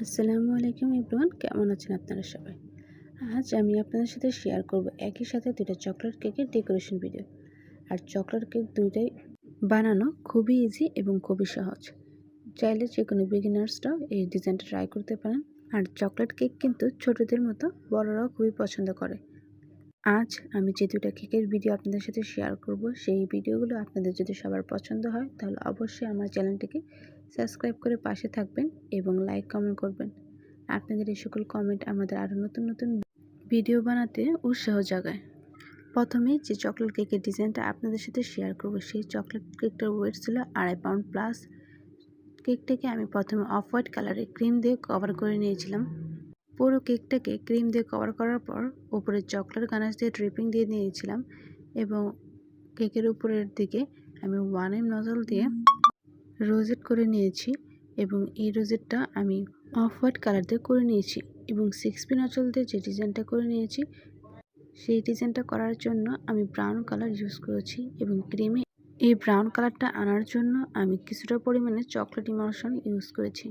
আসসালামু আলাইকুম এভরিওয়ান, কেমন আছেন আপনারা সবাই? আজ আমি আপনাদের সাথে শেয়ার করব একই সাথে দুইটা চকলেট কেকের ডেকোরেশন ভিডিও। আর চকলেট কেক দুইটাই বানানো খুবই ইজি এবং খুবই সহজ। চাইলে যে কোনো বিগিনার্সরাও এই ডিজাইনটা ট্রাই করতে পারেন। আর চকলেট কেক কিন্তু ছোটদের মতো বড়রাও খুবই পছন্দ করে। আজ আমি যে দুইটা কেকের ভিডিও আপনাদের সাথে শেয়ার করব, সেই ভিডিওগুলো আপনাদের যদি সবার পছন্দ হয় তাহলে অবশ্যই আমার চ্যানেলটিকে সাবস্ক্রাইব করে পাশে থাকবেন এবং লাইক কমেন্ট করবেন। আপনাদের এই সকল কমেন্ট আমাদের আরও নতুন নতুন ভিডিও বানাতে উৎসাহ জাগায়। প্রথমে যে চকলেট কেকের ডিজাইনটা আপনাদের সাথে শেয়ার করব, সেই চকলেট কেকটার ওয়েট ছিল 2.5 পাউন্ড প্লাস। কেকটাকে আমি প্রথমে অফ হোয়াইট কালারের ক্রিম দিয়ে কভার করে নিয়েছিলাম। পুরো কেকটাকে ক্রিম দিয়ে কভার করার পর উপরে চকলেট গানাশ দিয়ে ড্রিপিং দিয়ে নিয়েছিলাম এবং কেকের উপরের দিকে আমি 1M নজল দিয়ে রোজেট করে নিয়েছি এবং এই রোজেটটা আমি অফ হোয়াইট কালার দিয়ে করে নিয়েছি এবং 6P নজল দিয়ে যে ডিজাইনটা করে নিয়েছি সেই ডিজাইনটা করার জন্য আমি ব্রাউন কালার ইউজ করেছি এবং ক্রিমে এই ব্রাউন কালারটা আনার জন্য আমি কিছুটা পরিমাণে চকলেট ইমালশন ইউজ করেছি।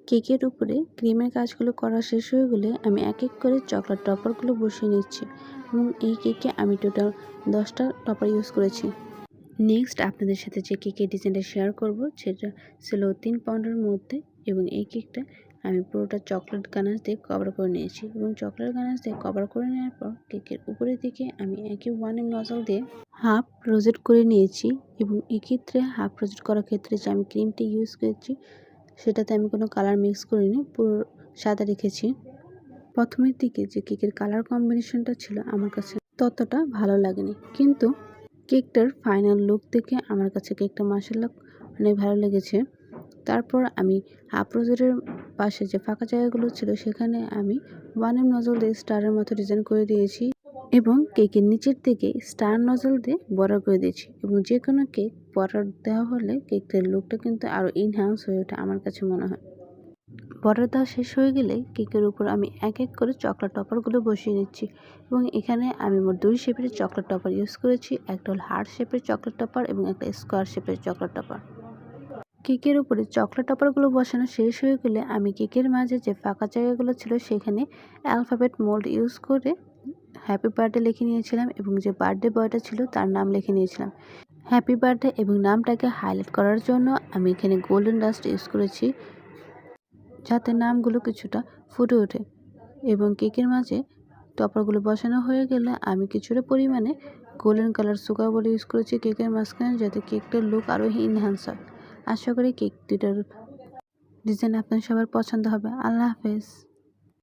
কেকের উপরে ক্রিমের কাজগুলো করা শেষ হয়ে গেলে আমি এক এক করে চকলেট টপারগুলো বসিয়ে নিচ্ছি এবং এই কেকে আমি টোটাল 10টা টপার ইউজ করেছি। নেক্সট আপনাদের সাথে যে কেকের ডিজাইনটা শেয়ার করব সেটা ছিল 3 পাউন্ডের মধ্যে এবং এই কেকটা আমি পুরোটা চকলেট গানাশ দিয়ে কভার করে নিয়েছি এবং চকলেট গানাশ দিয়ে কভার করে নেওয়ার পর কেকের উপরের দিকে আমি একই 1M নজল দিয়ে হাফ রোজেট করে নিয়েছি এবং এক্ষেত্রে হাফ রোজেট করার ক্ষেত্রে যে আমি ক্রিমটা ইউজ করেছি সেটাতে আমি কোনো কালার মিক্স করিনি, পুরো সাদা রেখেছি। প্রথমের দিকে যে কেকের কালার কম্বিনেশনটা ছিল আমার কাছে ততটা ভালো লাগেনি, কিন্তু কেকটার ফাইনাল লুক দেখে আমার কাছে কেকটা মাশাআল্লাহ অনেক ভালো লেগেছে। তারপর আমি হাফ রোজেটের পাশে যে ফাঁকা জায়গাগুলো ছিল সেখানে আমি 1M নজল দিয়ে স্টারের মতো ডিজাইন করে দিয়েছি এবং কেকের নিচের দিকে স্টার নজল দিয়ে বর্ডার করে দিয়েছি এবং যে কোনো কেক বর্ডার দেওয়া হলে কেকের লুকটা কিন্তু আরও ইনহ্যান্স হয়ে ওঠে আমার কাছে মনে হয়। বর্ডার দেওয়া শেষ হয়ে গেলে কেকের উপর আমি এক এক করে চকলেট টপারগুলো বসিয়ে নিচ্ছি এবং এখানে আমি মোট 2 শেপের চকলেট টপার ইউজ করেছি। একটা হল হার্ট শেপের চকলেট টপার এবং একটা স্কোয়ার শেপের চকলেট টপার। কেকের উপরে চকলেট টপারগুলো বসানো শেষ হয়ে গেলে আমি কেকের মাঝে যে ফাঁকা জায়গাগুলো ছিল সেখানে অ্যালফাবেট মোল্ড ইউজ করে হ্যাপি বার্থডে লিখে নিয়েছিলাম এবং যে বার্থডে বয়টা ছিল তার নাম লিখে নিয়েছিলাম। হ্যাপি বার্থডে এবং নামটাকে হাইলাইট করার জন্য আমি এখানে গোল্ডেন ডাস্ট ইউজ করেছি যাতে নামগুলো কিছুটা ফুটে ওঠে এবং কেকের মাঝে টপারগুলো বসানো হয়ে গেলে আমি কিছুটা পরিমাণে গোল্ডেন কালার সুগার বলে ইউজ করেছি কেকের মাঝখানে, যাতে কেকটার লুক আরও ইনহ্যান্স হয়। আশা করি কেক দুটার ডিজাইন আপনার সবার পছন্দ হবে। আল্লাহ হাফেজ।